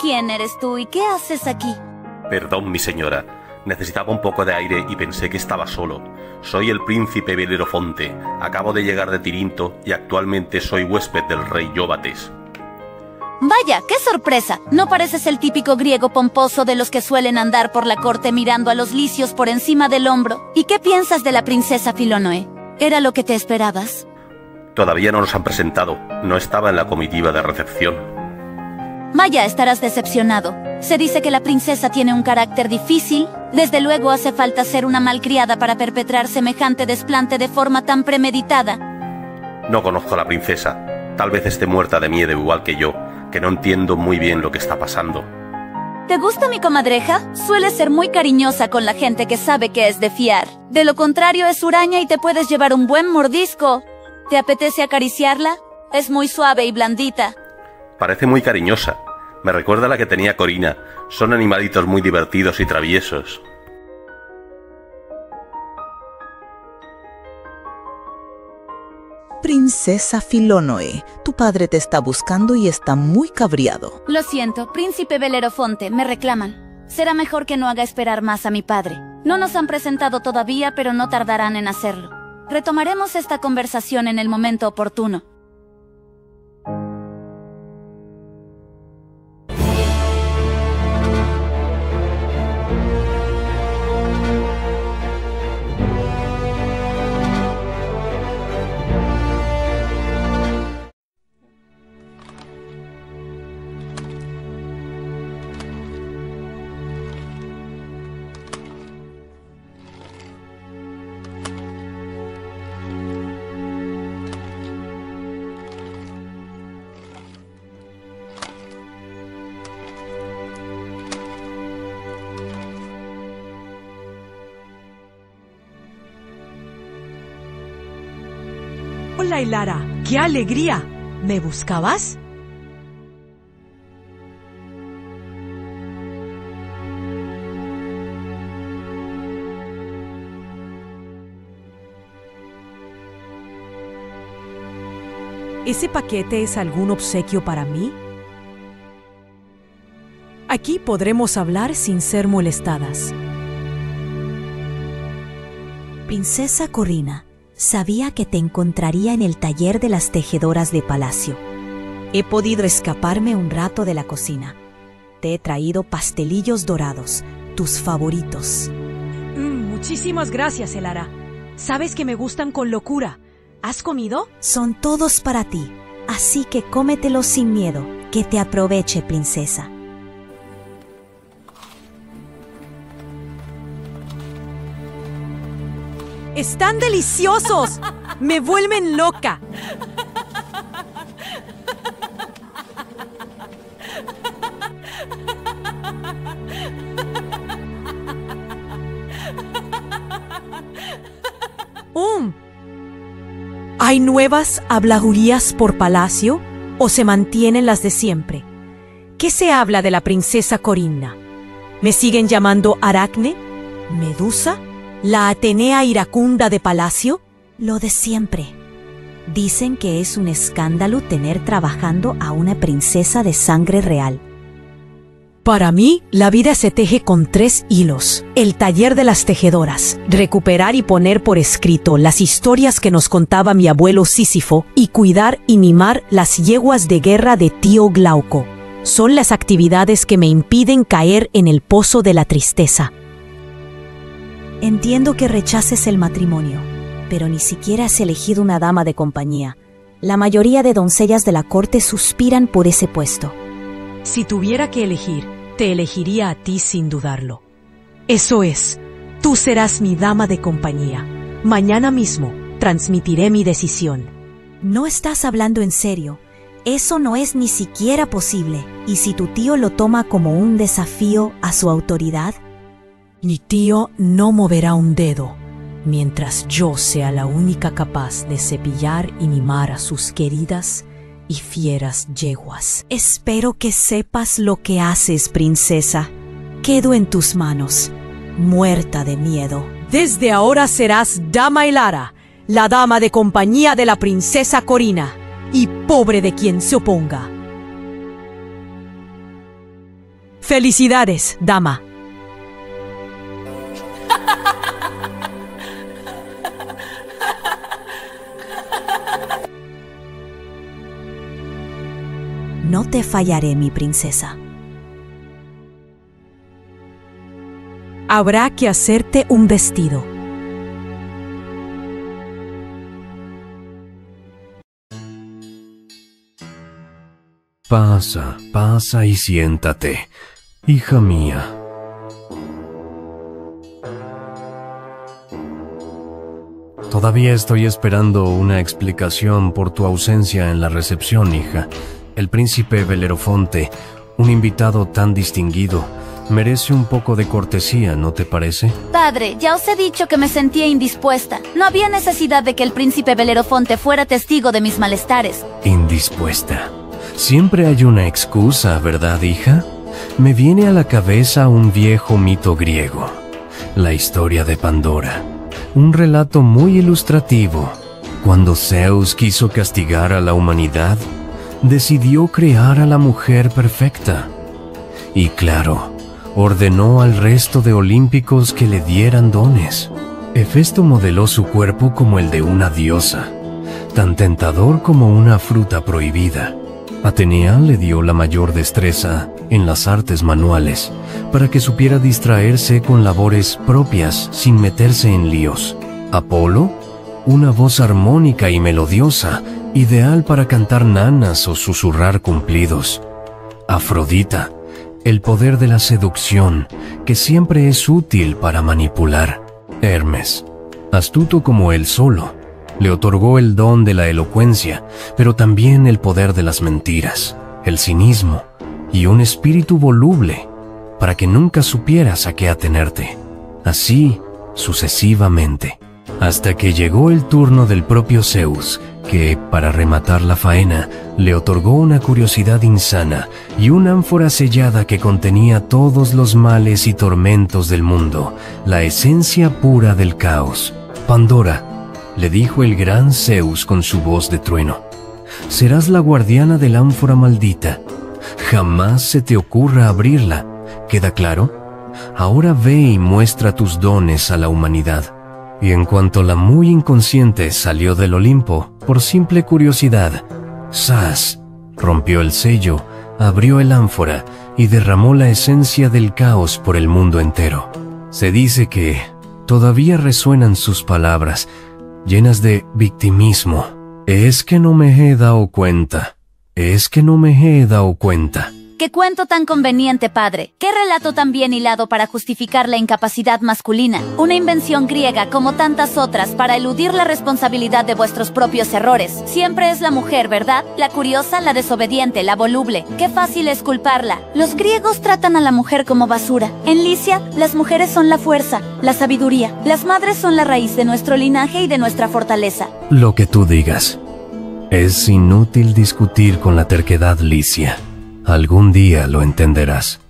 ¿Quién eres tú y qué haces aquí? Perdón, mi señora. Necesitaba un poco de aire y pensé que estaba solo. Soy el príncipe Belerofonte. Acabo de llegar de Tirinto y actualmente soy huésped del rey Yóbates. Vaya, qué sorpresa. No pareces el típico griego pomposo de los que suelen andar por la corte mirando a los licios por encima del hombro. ¿Y qué piensas de la princesa Filonoe? ¿Era lo que te esperabas? Todavía no nos han presentado. No estaba en la comitiva de recepción. Vaya, estarás decepcionado. Se dice que la princesa tiene un carácter difícil. Desde luego hace falta ser una malcriada para perpetrar semejante desplante de forma tan premeditada. No conozco a la princesa. Tal vez esté muerta de miedo igual que yo, que no entiendo muy bien lo que está pasando. ¿Te gusta mi comadreja? Suele ser muy cariñosa con la gente que sabe que es de fiar. De lo contrario es huraña y te puedes llevar un buen mordisco. ¿Te apetece acariciarla? Es muy suave y blandita. Parece muy cariñosa. Me recuerda a la que tenía Corina. Son animalitos muy divertidos y traviesos. Princesa Filonoe, tu padre te está buscando y está muy cabreado. Lo siento, príncipe Belerofonte, me reclaman. Será mejor que no haga esperar más a mi padre. No nos han presentado todavía, pero no tardarán en hacerlo. Retomaremos esta conversación en el momento oportuno. Hola, Elara. ¡Qué alegría! ¿Me buscabas? ¿Ese paquete es algún obsequio para mí? Aquí podremos hablar sin ser molestadas. Princesa Corina, sabía que te encontraría en el taller de las tejedoras de palacio. He podido escaparme un rato de la cocina. Te he traído pastelillos dorados, tus favoritos. Muchísimas gracias, Elara. Sabes que me gustan con locura. ¿Has comido? Son todos para ti, así que cómetelos sin miedo. Que te aproveche, princesa. ¡Están deliciosos! ¡Me vuelven loca! ¿Hay nuevas habladurías por palacio o se mantienen las de siempre? ¿Qué se habla de la princesa Corina? ¿Me siguen llamando Aracne? ¿Medusa? ¿La Atenea iracunda de palacio? Lo de siempre. Dicen que es un escándalo tener trabajando a una princesa de sangre real. Para mí, la vida se teje con 3 hilos. El taller de las tejedoras, recuperar y poner por escrito las historias que nos contaba mi abuelo Sísifo y cuidar y mimar las yeguas de guerra de tío Glauco. Son las actividades que me impiden caer en el pozo de la tristeza. Entiendo que rechaces el matrimonio, pero ni siquiera has elegido una dama de compañía. La mayoría de doncellas de la corte suspiran por ese puesto. Si tuviera que elegir, te elegiría a ti sin dudarlo. Eso es, tú serás mi dama de compañía. Mañana mismo transmitiré mi decisión. No estás hablando en serio. Eso no es ni siquiera posible. ¿Y si tu tío lo toma como un desafío a su autoridad? Mi tío no moverá un dedo mientras yo sea la única capaz de cepillar y mimar a sus queridas y fieras yeguas. Espero que sepas lo que haces, princesa. Quedo en tus manos, muerta de miedo. Desde ahora serás Dama Elara, la dama de compañía de la princesa Corina, y pobre de quien se oponga. Felicidades, dama. No te fallaré, mi princesa. Habrá que hacerte un vestido. Pasa, pasa y siéntate, hija mía. Todavía estoy esperando una explicación por tu ausencia en la recepción, hija. El príncipe Belerofonte, un invitado tan distinguido, merece un poco de cortesía, ¿no te parece? Padre, ya os he dicho que me sentía indispuesta. No había necesidad de que el príncipe Belerofonte fuera testigo de mis malestares. Indispuesta. Siempre hay una excusa, ¿verdad, hija? Me viene a la cabeza un viejo mito griego, la historia de Pandora. Un relato muy ilustrativo. Cuando Zeus quiso castigar a la humanidad, decidió crear a la mujer perfecta. Y claro, ordenó al resto de olímpicos que le dieran dones. Hefesto modeló su cuerpo como el de una diosa, tan tentador como una fruta prohibida. Atenea le dio la mayor destreza en las artes manuales, para que supiera distraerse con labores propias sin meterse en líos. Apolo, una voz armónica y melodiosa, ideal para cantar nanas o susurrar cumplidos. Afrodita, el poder de la seducción, que siempre es útil para manipular. Hermes, astuto como él solo, le otorgó el don de la elocuencia, pero también el poder de las mentiras, el cinismo y un espíritu voluble, para que nunca supieras a qué atenerte. Así, sucesivamente, hasta que llegó el turno del propio Zeus, que, para rematar la faena, le otorgó una curiosidad insana y una ánfora sellada que contenía todos los males y tormentos del mundo, la esencia pura del caos. Pandora, le dijo el gran Zeus con su voz de trueno, serás la guardiana del ánfora maldita. Jamás se te ocurra abrirla, ¿queda claro? Ahora ve y muestra tus dones a la humanidad. Y en cuanto la muy inconsciente salió del Olimpo, por simple curiosidad, ¡zas!, rompió el sello, abrió el ánfora y derramó la esencia del caos por el mundo entero. Se dice que todavía resuenan sus palabras, llenas de victimismo. Es que no me he dado cuenta. Es que no me he dado cuenta. ¡Qué cuento tan conveniente, padre! ¡Qué relato tan bien hilado para justificar la incapacidad masculina! Una invención griega como tantas otras para eludir la responsabilidad de vuestros propios errores. Siempre es la mujer, ¿verdad? La curiosa, la desobediente, la voluble. ¡Qué fácil es culparla! Los griegos tratan a la mujer como basura. En Licia, las mujeres son la fuerza, la sabiduría. Las madres son la raíz de nuestro linaje y de nuestra fortaleza. Lo que tú digas. Es inútil discutir con la terquedad licia. Algún día lo entenderás.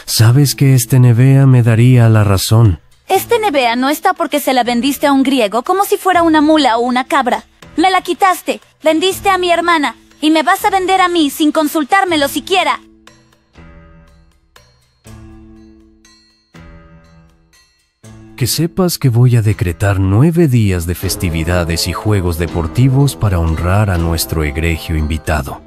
Sabes que Nevea me daría la razón. Nevea no está porque se la vendiste a un griego como si fuera una mula o una cabra. Me la quitaste, vendiste a mi hermana, y me vas a vender a mí sin consultármelo siquiera. Que sepas que voy a decretar 9 días de festividades y juegos deportivos para honrar a nuestro egregio invitado.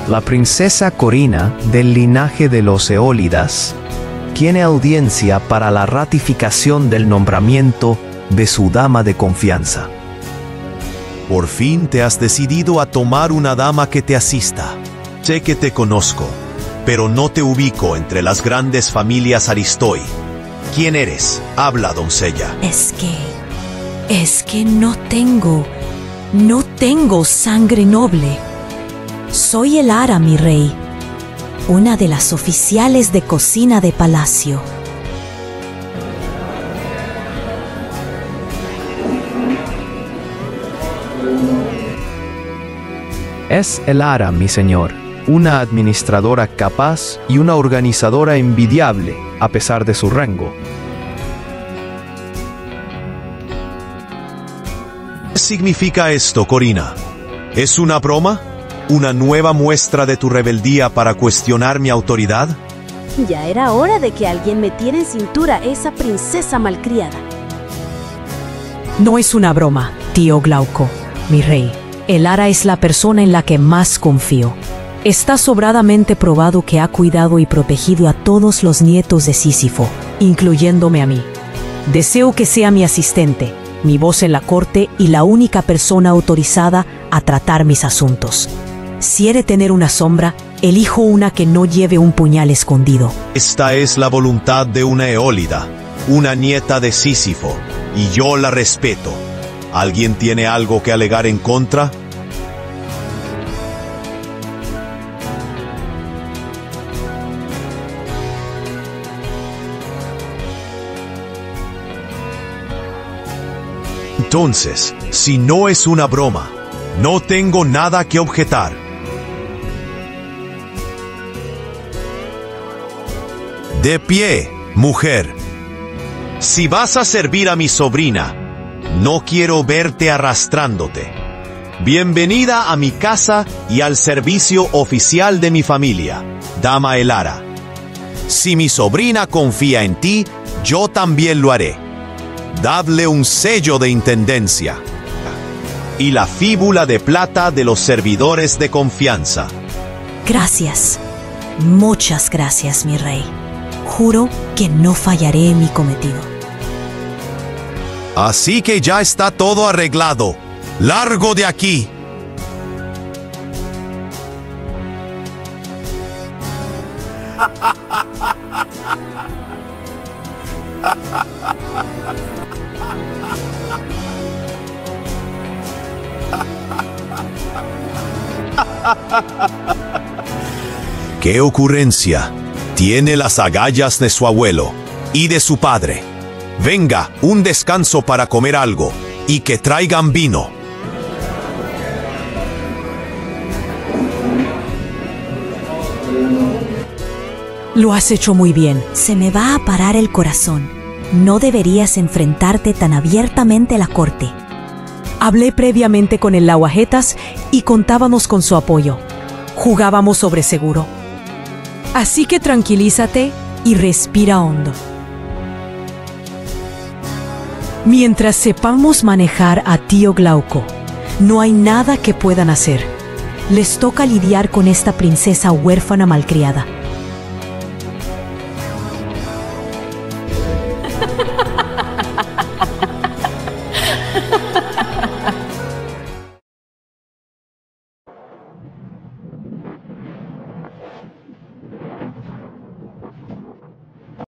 La princesa Corina, del linaje de los Eólidas, tiene audiencia para la ratificación del nombramiento de su dama de confianza. Por fin te has decidido a tomar una dama que te asista. Sé que te conozco, pero no te ubico entre las grandes familias Aristoi. ¿Quién eres? Habla, doncella. Es que no tengo sangre noble. Soy Elara, mi rey, una de las oficiales de cocina de palacio. Es Elara, mi señor, una administradora capaz y una organizadora envidiable, a pesar de su rango. ¿Qué significa esto, Corina? ¿Es una broma? ¿Una nueva muestra de tu rebeldía para cuestionar mi autoridad? Ya era hora de que alguien metiera en cintura a esa princesa malcriada. No es una broma, tío Glauco, mi rey. Elara es la persona en la que más confío. Está sobradamente probado que ha cuidado y protegido a todos los nietos de Sísifo, incluyéndome a mí. Deseo que sea mi asistente, mi voz en la corte y la única persona autorizada a tratar mis asuntos. Si he de tener una sombra, elijo una que no lleve un puñal escondido. Esta es la voluntad de una eólida, una nieta de Sísifo, y yo la respeto. ¿Alguien tiene algo que alegar en contra? Entonces, si no es una broma, no tengo nada que objetar. De pie, mujer. Si vas a servir a mi sobrina, no quiero verte arrastrándote. Bienvenida a mi casa y al servicio oficial de mi familia, dama Elara. Si mi sobrina confía en ti, yo también lo haré. Dadle un sello de intendencia y la fíbula de plata de los servidores de confianza. Gracias. Muchas gracias, mi rey. Juro que no fallaré en mi cometido. Así que ya está todo arreglado. ¡Largo de aquí! ¡Qué ocurrencia! Tiene las agallas de su abuelo y de su padre. Venga, un descanso para comer algo y que traigan vino. Lo has hecho muy bien. Se me va a parar el corazón. No deberías enfrentarte tan abiertamente a la corte. Hablé previamente con el Lauajetas y contábamos con su apoyo. Jugábamos sobre seguro. Así que tranquilízate y respira hondo. Mientras sepamos manejar a tío Glauco, no hay nada que puedan hacer. Les toca lidiar con esta princesa huérfana malcriada.